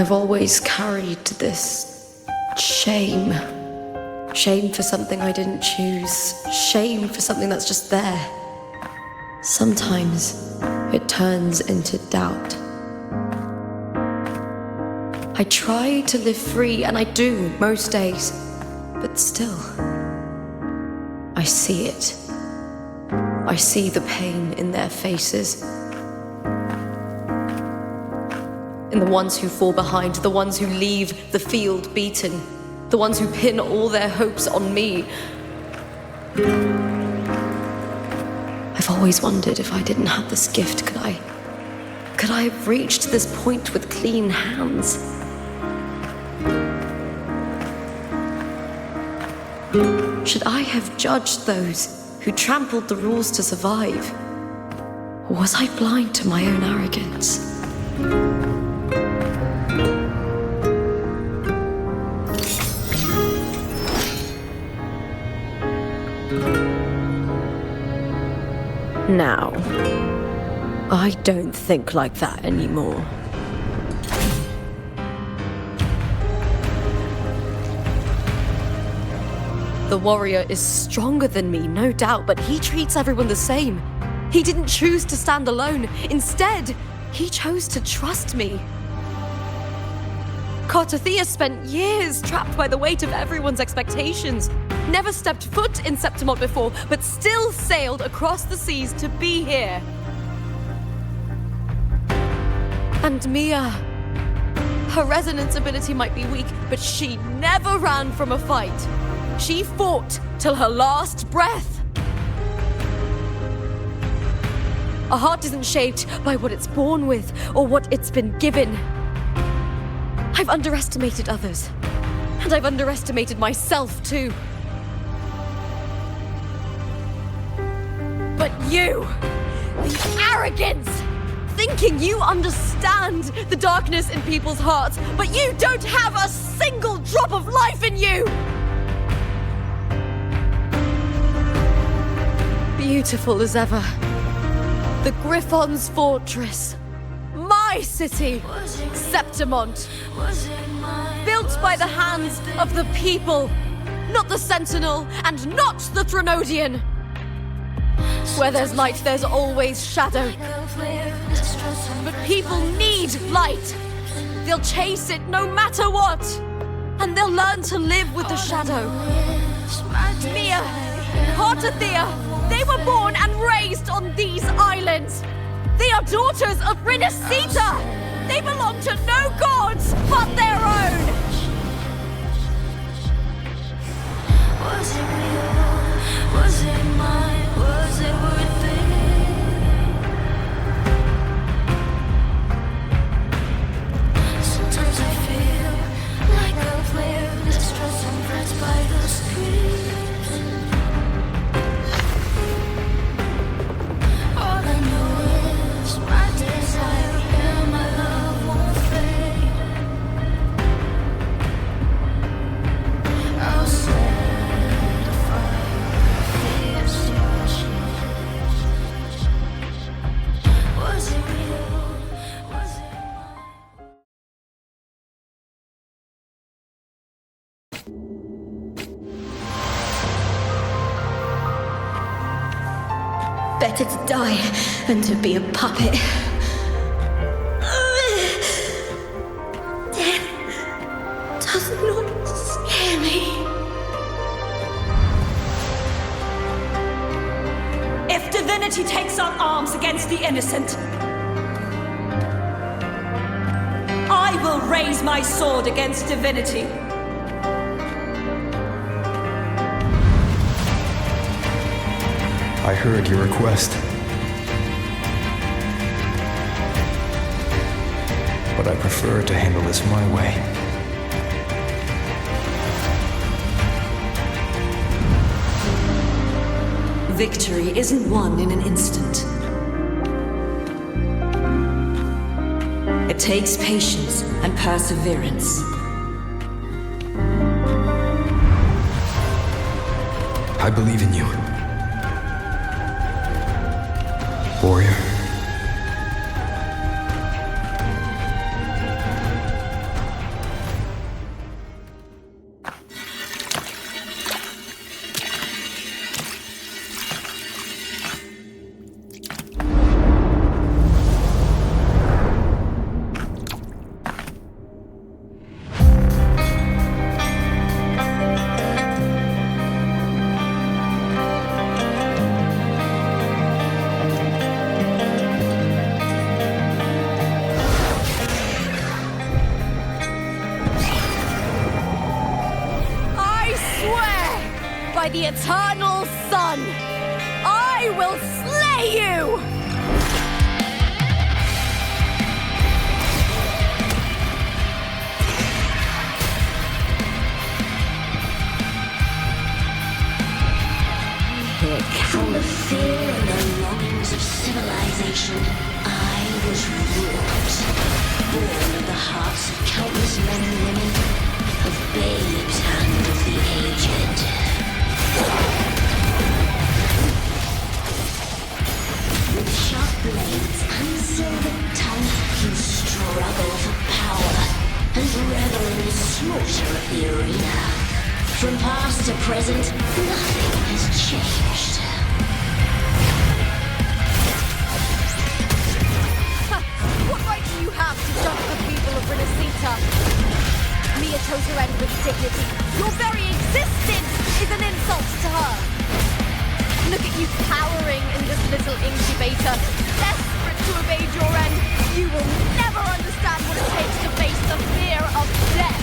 I've always carried this shame. Shame for something I didn't choose. Shame for something that's just there. Sometimes it turns into doubt. I try to live free, and I do most days, but still, I see it. I see the pain in their faces. In the ones who fall behind, the ones who leave the field beaten, the ones who pin all their hopes on me. I've always wondered if I didn't have this gift, could I have reached this point with clean hands? Should I have judged those who trampled the rules to survive? Or was I blind to my own arrogance? Now, I don't think like that anymore. The warrior is stronger than me, no doubt, but he treats everyone the same. He didn't choose to stand alone. Instead, he chose to trust me. Cartothea spent years trapped by the weight of everyone's expectations. Never stepped foot in Septimont before, but still sailed across the seas to be here. And Mia, her resonance ability might be weak, but she never ran from a fight. She fought till her last breath. A heart isn't shaped by what it's born with or what it's been given. I've underestimated others, and I've underestimated myself too. But you, the arrogance, thinking you understand the darkness in people's hearts, but you don't have a single drop of life in you! Beautiful as ever. The Griffon's fortress. My city, Septimont. Built by the hands of the people, not the Sentinel and not the Threnodian. Where there's light, there's always shadow. But people need light. They'll chase it no matter what. And they'll learn to live with the shadow. Mia, Cartothea, they were born and raised on these islands. They are daughters of Rinasita. They belong to no gods but their own. Was it real? Was it mine? Was it worth it? Sometimes I feel like a player distressed and pressed by the screen. All I know is my desire and my love won't fade. I'll set a fire, fierce. Was it real? Was it better to die than to be a puppet. Death does not scare me. If divinity takes up arms against the innocent, I will raise my sword against divinity. I heard your request. But I prefer to handle this my way. Victory isn't won in an instant. It takes patience and perseverance. I believe in you. Warrior. eternal sun! I will slay you! From the fear and the longings of civilization, I was wrought. Born of the hearts of countless men and women, of babes and of the aged. With sharp blades and silver tongue, you struggle for power and revel in the slaughter of the arena. From past to present, nothing has changed. What right do you have to judge the people of Renacita? Mia chose her end with dignity. Your very existence is an insult to her. Look at you cowering in this little incubator, desperate to evade your end. You will never understand what it takes to face the fear of death.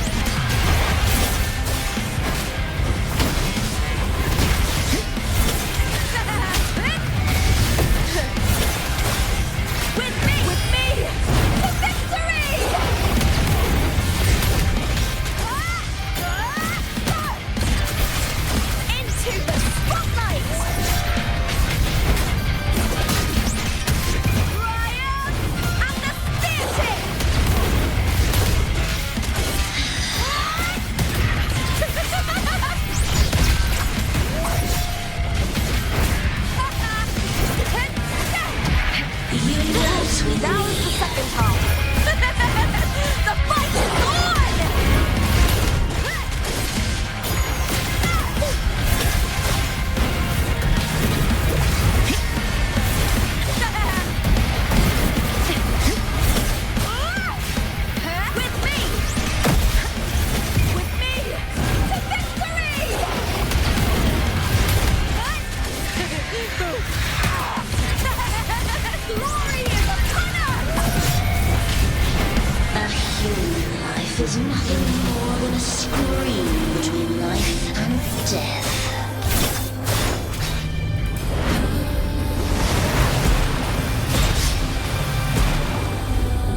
Is nothing more than a scream between life and death.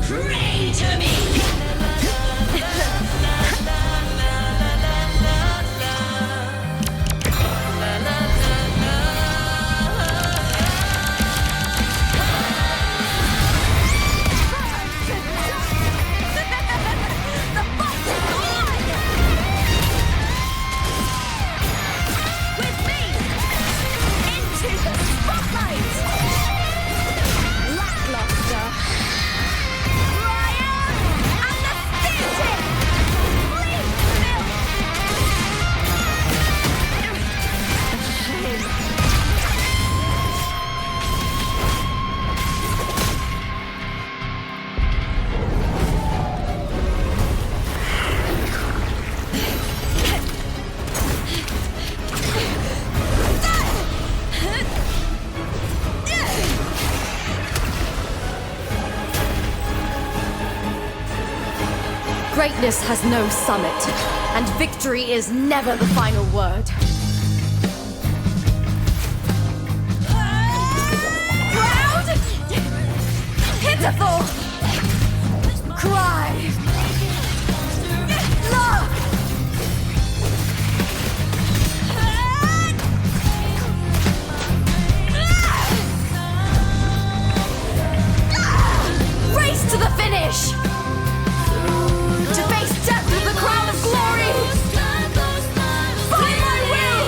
Pray to me! Greatness has no summit, and victory is never the final word. Proud! Pitiful! Cry! Love! Race to the finish! To face death with the crown of glory! By my will!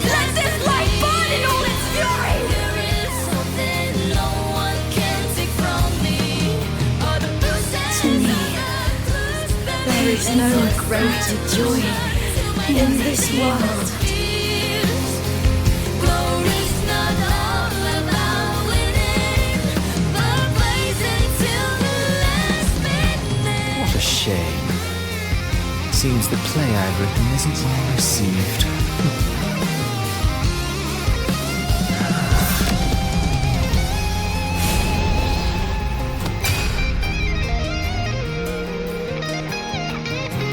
Let this light burn in all its fury! To me, there is no greater joy in this world. What a shame. Seems the play I've written isn't well received.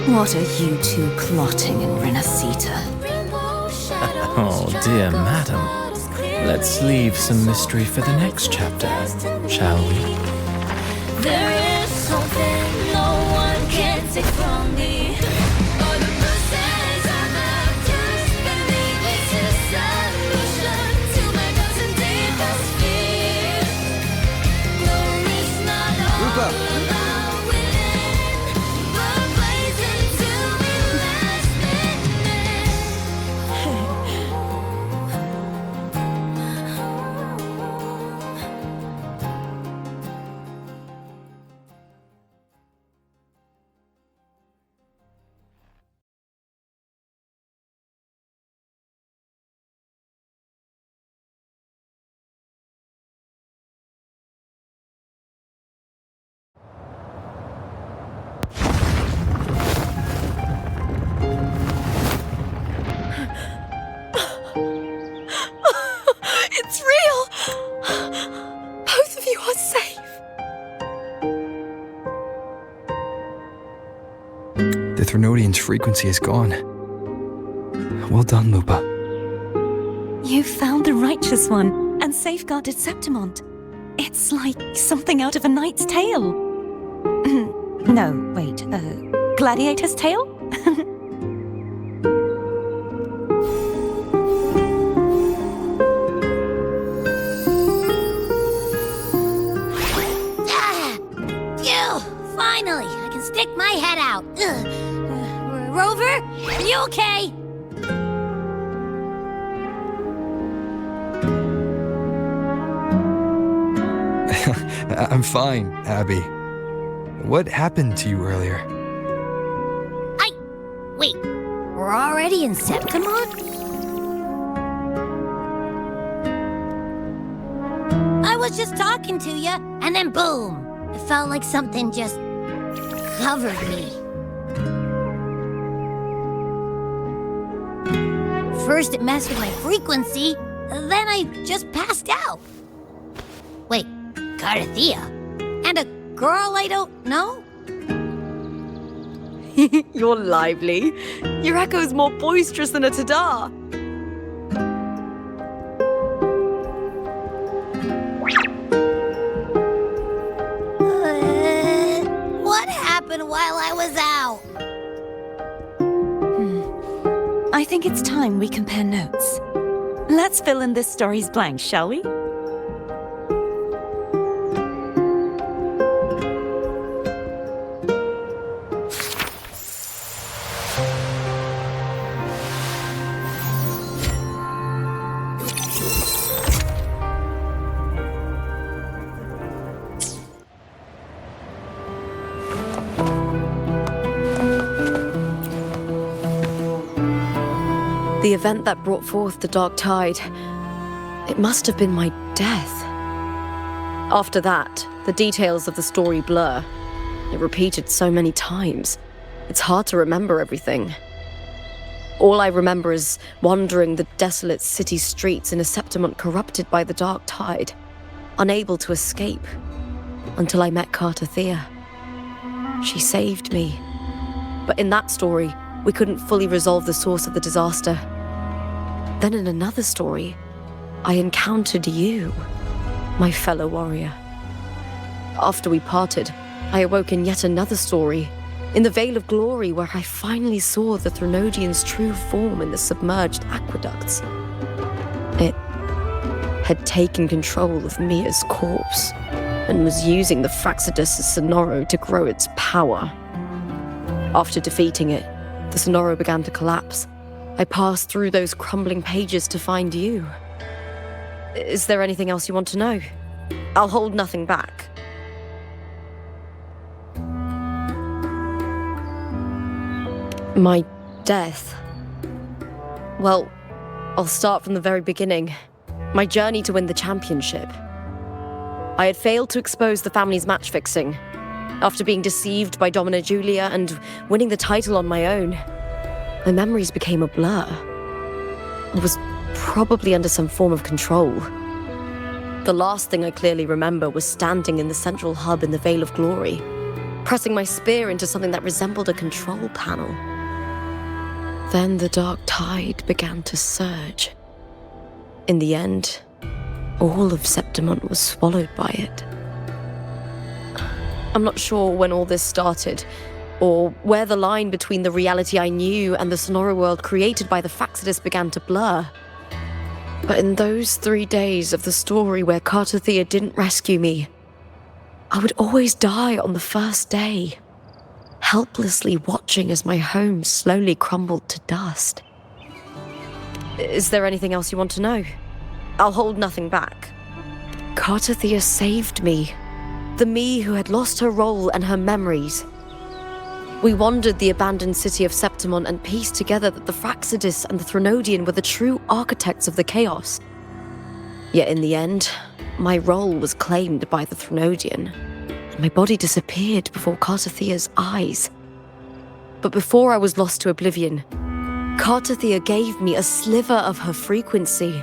What are you two plotting in Renacita? Oh, dear madam. Let's leave some mystery for the next chapter, shall we? There is something no one can take from me. All the bruises I have just beneath this is solution to my dozen deepest fears. Glory's not all about winning, but blazing to be last It's real! Both of you are safe. The Threnodian's frequency is gone. Well done, Lupa. You found the righteous one and safeguarded Septimont. It's like something out of a knight's tale. No, wait, gladiator's tale? Phew! Finally, I can stick my head out. Rover, are you okay? I'm fine, Abby. What happened to you earlier? Wait, we're already in Septimont? I was just talking to you, and then boom! It felt like something just covered me. First it messed with my frequency, then I just passed out. Wait, Carthea? And a girl I don't know? You're lively. Your echo's more boisterous than a Tadar. What happened while I was out? I think it's time we compare notes. Let's fill in this story's blanks, shall we? The event that brought forth the Dark Tide, it must have been my death. After that, the details of the story blur. It repeated so many times. It's hard to remember everything. All I remember is wandering the desolate city streets in a Septimont corrupted by the Dark Tide, unable to escape, until I met Carthea. She saved me. But in that story, we couldn't fully resolve the source of the disaster. Then in another story, I encountered you, my fellow warrior. After we parted, I awoke in yet another story, in the Vale of Glory, where I finally saw the Threnodian's true form in the submerged aqueducts. It had taken control of Mia's corpse, and was using the Fraxidus' Sonoro to grow its power. After defeating it, the Sonoro began to collapse. I passed through those crumbling pages to find you. Is there anything else you want to know? I'll hold nothing back. My death. Well, I'll start from the very beginning. My journey to win the championship. I had failed to expose the family's match fixing. After being deceived by Domina Julia and winning the title on my own, my memories became a blur. I was probably under some form of control. The last thing I clearly remember was standing in the central hub in the Vale of Glory, pressing my spear into something that resembled a control panel. Then the dark tide began to surge. In the end, all of Septimont was swallowed by it. I'm not sure when all this started, or where the line between the reality I knew and the Sonora world created by the Fractsidus began to blur. But in those 3 days of the story where Cartothea didn't rescue me, I would always die on the first day, helplessly watching as my home slowly crumbled to dust. Is there anything else you want to know? I'll hold nothing back. Cartothea saved me, the me who had lost her role and her memories. We wandered the abandoned city of Septimont and pieced together that the Fractsidus and the Threnodian were the true architects of the chaos. Yet in the end, my role was claimed by the Threnodian, and my body disappeared before Cartothea's eyes. But before I was lost to oblivion, Cartothea gave me a sliver of her frequency.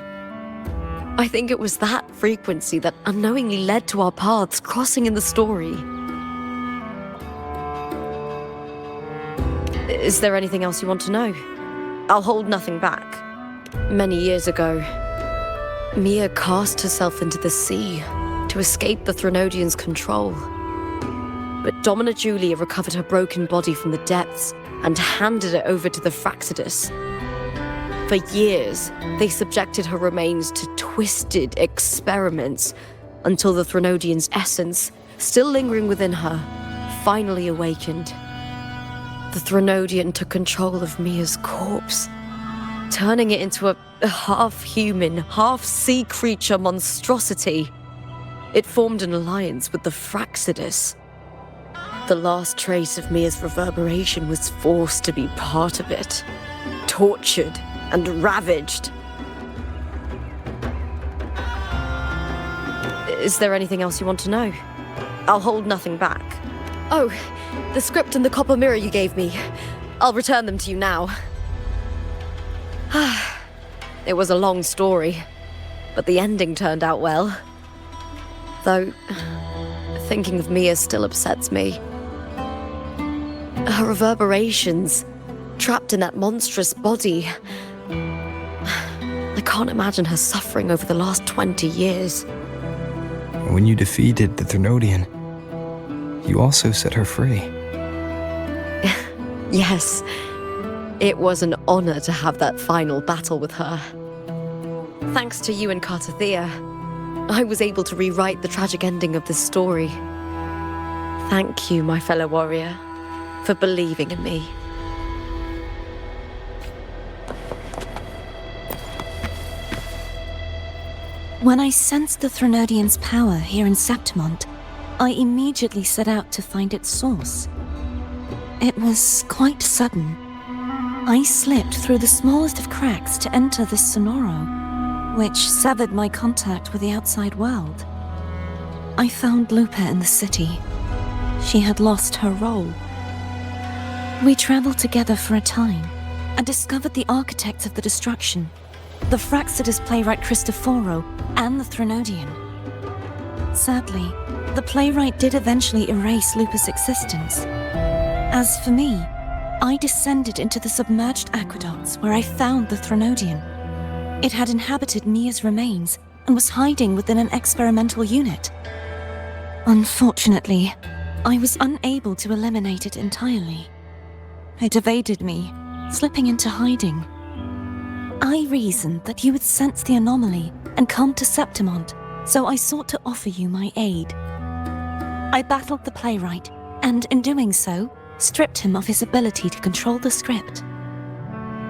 I think it was that frequency that unknowingly led to our paths crossing in the story. Is there anything else you want to know? I'll hold nothing back. Many years ago, Mia cast herself into the sea to escape the Threnodian's control. But Domina Julia recovered her broken body from the depths and handed it over to the Fractsidus. For years, they subjected her remains to twisted experiments until the Threnodian's essence, still lingering within her, finally awakened. The Threnodian took control of Mia's corpse, turning it into a half-human, half-sea creature monstrosity. It formed an alliance with the Fractsidus. The last trace of Mia's reverberation was forced to be part of it, tortured and ravaged. Is there anything else you want to know? I'll hold nothing back. Oh, the script and the copper mirror you gave me. I'll return them to you now. It was a long story, but the ending turned out well. Though, thinking of Mia still upsets me. Her reverberations, trapped in that monstrous body. I can't imagine her suffering over the last 20 years. When you defeated the Threnodian, you also set her free. Yes, it was an honor to have that final battle with her. Thanks to you and Cartothea, I was able to rewrite the tragic ending of this story. Thank you, my fellow warrior, for believing in me. When I sensed the Threnodian's power here in Septimont, I immediately set out to find its source. It was quite sudden. I slipped through the smallest of cracks to enter this Sonoro, which severed my contact with the outside world. I found Lupa in the city. She had lost her role. We traveled together for a time and discovered the architects of the destruction, the Fractsidus playwright Cristoforo and the Threnodian. Sadly, the playwright did eventually erase Lupa's existence. As for me, I descended into the submerged aqueducts where I found the Threnodian. It had inhabited Mia's remains and was hiding within an experimental unit. Unfortunately, I was unable to eliminate it entirely. It evaded me, slipping into hiding. I reasoned that you would sense the anomaly and come to Septimont, so I sought to offer you my aid. I battled the playwright, and in doing so, stripped him of his ability to control the script.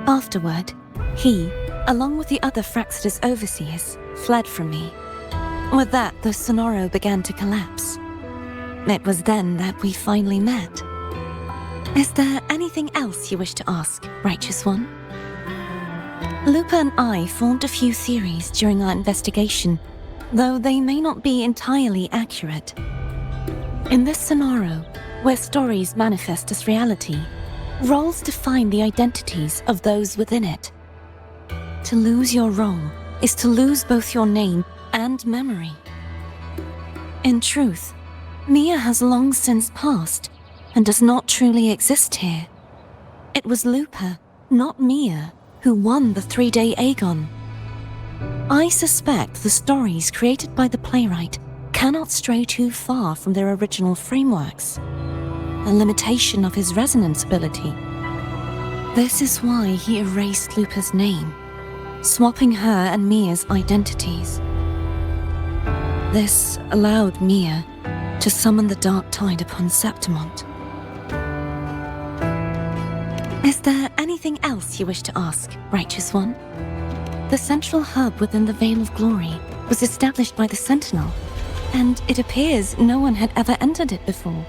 Afterward, he, along with the other Fractsidus overseers, fled from me. With that, the Sonoro began to collapse. It was then that we finally met. Is there anything else you wish to ask, Righteous One? Lupa and I formed a few theories during our investigation, though they may not be entirely accurate. In this Sonoro, where stories manifest as reality, roles define the identities of those within it. To lose your role is to lose both your name and memory. In truth, Mia has long since passed and does not truly exist here. It was Lupa, not Mia, who won the 3-day Aegon. I suspect the stories created by the playwright cannot stray too far from their original frameworks, a limitation of his resonance ability. This is why he erased Lupa's name, swapping her and Mia's identities. This allowed Mia to summon the dark tide upon Septimont. Is there anything else you wish to ask, Righteous One? The central hub within the Veil of Glory was established by the Sentinel, and it appears no one had ever entered it before.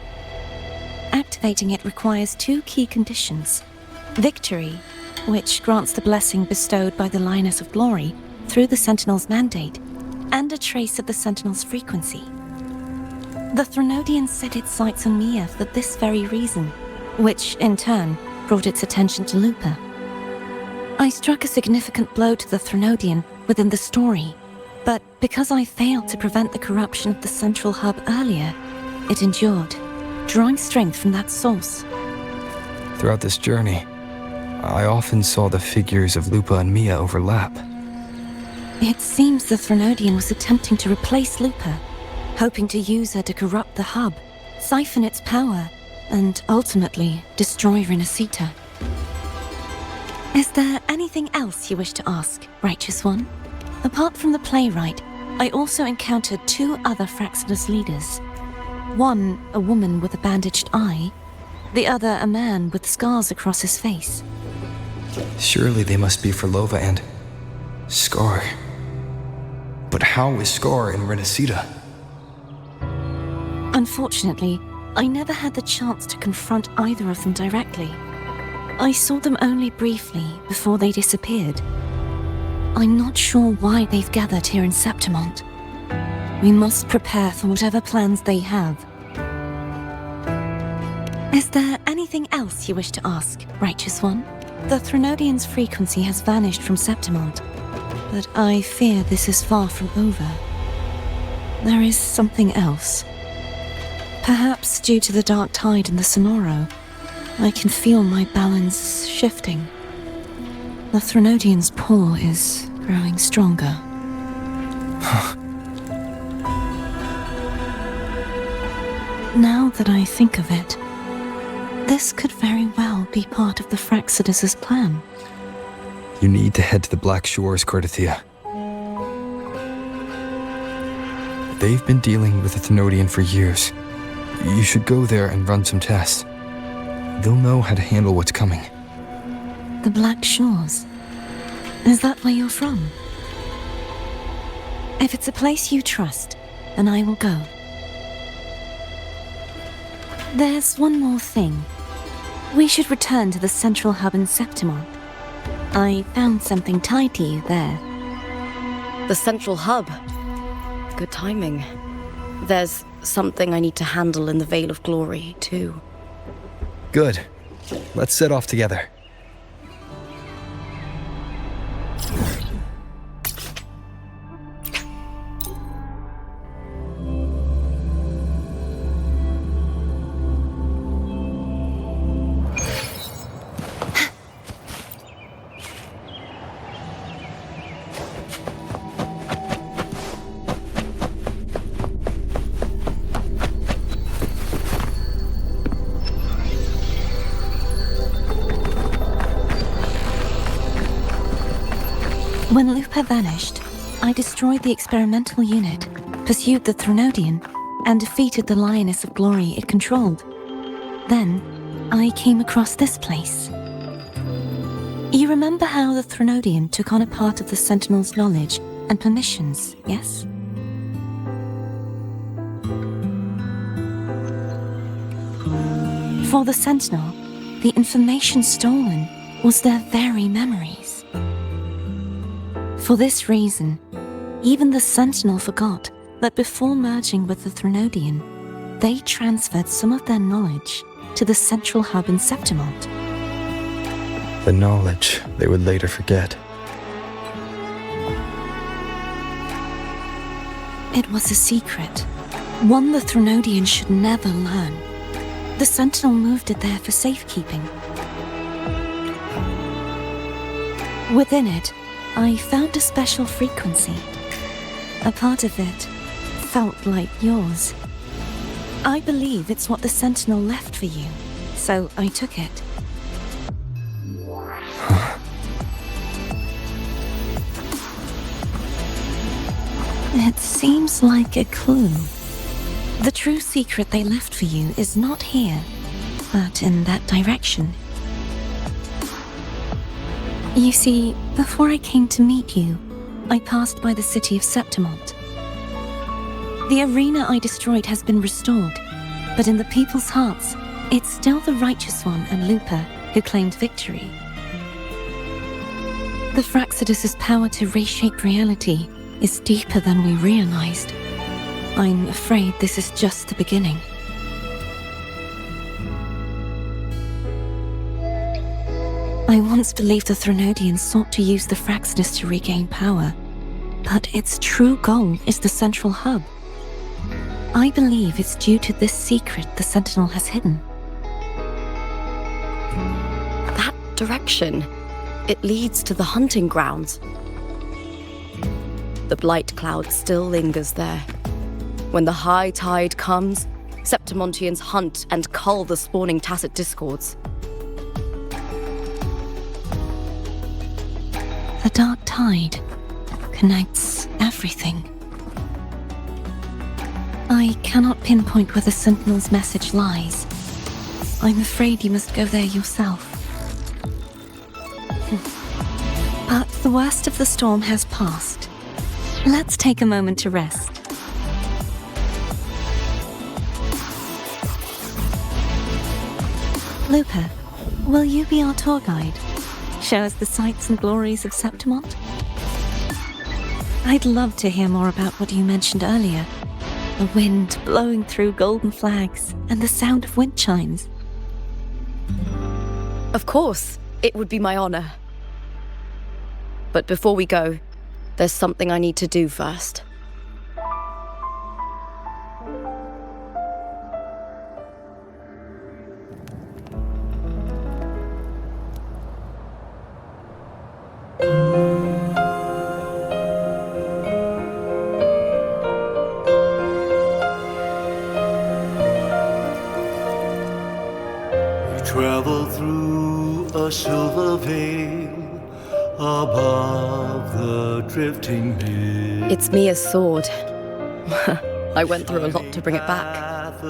Activating it requires 2 key conditions: victory, which grants the blessing bestowed by the Lioness of Glory through the Sentinel's mandate, and a trace of the Sentinel's frequency. The Threnodian set its sights on Mia for this very reason, which, in turn, brought its attention to Lupa. I struck a significant blow to the Threnodian within the story, but because I failed to prevent the corruption of the central hub earlier, it endured, drawing strength from that source. Throughout this journey, I often saw the figures of Lupa and Mia overlap. It seems the Threnodian was attempting to replace Lupa, hoping to use her to corrupt the hub, siphon its power, and ultimately destroy Renacita. Is there anything else you wish to ask, Righteous One? Apart from the playwright, I also encountered 2 other Fraxidus leaders. One, a woman with a bandaged eye, the other a man with scars across his face. Surely they must be Frolova and Scar. But how is Scar in Renacita? Unfortunately, I never had the chance to confront either of them directly. I saw them only briefly before they disappeared. I'm not sure why they've gathered here in Septimont. We must prepare for whatever plans they have. Is there anything else you wish to ask, Righteous One? The Threnodian's frequency has vanished from Septimont, but I fear this is far from over. There is something else. Perhaps due to the dark tide in the Sonoro, I can feel my balance shifting. The Threnodian's pull is growing stronger. Now that I think of it, this could very well be part of the Fraxidus' plan. You need to head to the Black Shores, Cordetia. They've been dealing with the Thenodian for years. You should go there and run some tests. They'll know how to handle what's coming. The Black Shores? Is that where you're from? If it's a place you trust, then I will go. There's one more thing. We should return to the central hub in Septimont. I found something tied to you there. The central hub. Good timing. There's something I need to handle in the Veil of Glory, too. Good. Let's set off together. When Lupa vanished, I destroyed the experimental unit, pursued the Threnodian, and defeated the Lioness of Glory it controlled. Then, I came across this place. You remember how the Threnodian took on a part of the Sentinel's knowledge and permissions, yes? For the Sentinel, the information stolen was their very memories. For this reason, even the Sentinel forgot that before merging with the Threnodian, they transferred some of their knowledge to the central hub in Septimont. The knowledge they would later forget. It was a secret, one the Threnodian should never learn. The Sentinel moved it there for safekeeping. Within it, I found a special frequency. A part of it felt like yours. I believe it's what the Sentinel left for you, so I took it. It seems like a clue. The true secret they left for you is not here, but in that direction. You see, before I came to meet you, I passed by the city of Septimont. The arena I destroyed has been restored, but in the people's hearts, it's still the Righteous One and Lupa who claimed victory. The Fraxidus' power to reshape reality is deeper than we realized. I'm afraid this is just the beginning. I once believed the Threnodians sought to use the Fraxidus to regain power, but its true goal is the central hub. I believe it's due to this secret the Sentinel has hidden. That direction, it leads to the hunting grounds. The blight cloud still lingers there. When the high tide comes, Septimontians hunt and cull the spawning Tacit Discords. The dark tide connects everything. I cannot pinpoint where the Sentinel's message lies. I'm afraid you must go there yourself. But the worst of the storm has passed. Let's take a moment to rest. Lupa, will you be our tour guide? Show us the sights and glories of Septimont? I'd love to hear more about what you mentioned earlier. The wind blowing through golden flags and the sound of wind chimes. Of course, it would be my honor. But before we go, there's something I need to do first. Travel through a silver veil above the drifting mist. It's Mia's sword. I went through a lot to bring it back.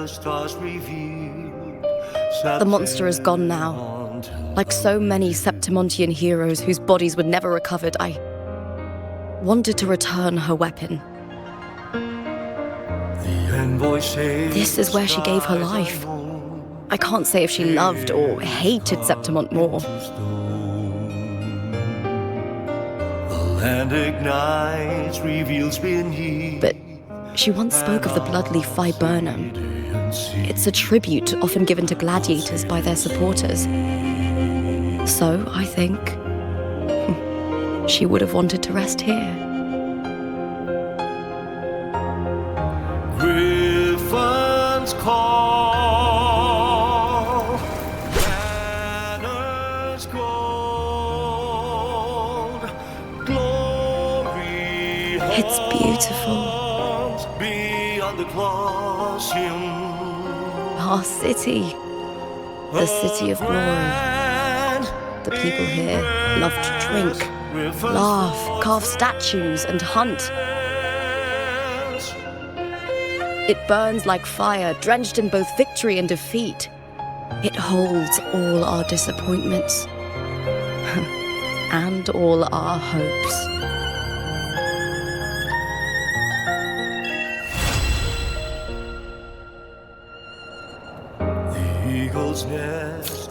The monster is gone now. Like so many Septimontian heroes whose bodies were never recovered, I wanted to return her weapon. This is where she gave her life. I can't say if she loved or hated Septimont more. And ignites, reveals beneath. But she once spoke of the bloodleaf viburnum. It's a tribute often given to gladiators by their supporters. So, I think, she would have wanted to rest here. Griffins call, banners gold, glory. It's beautiful. Beyond the Colosseum, Our city. The city of glory. The people here love to drink, laugh, carve statues, and hunt. It burns like fire, drenched in both victory and defeat. It holds all our disappointments and all our hopes. the eagle's nest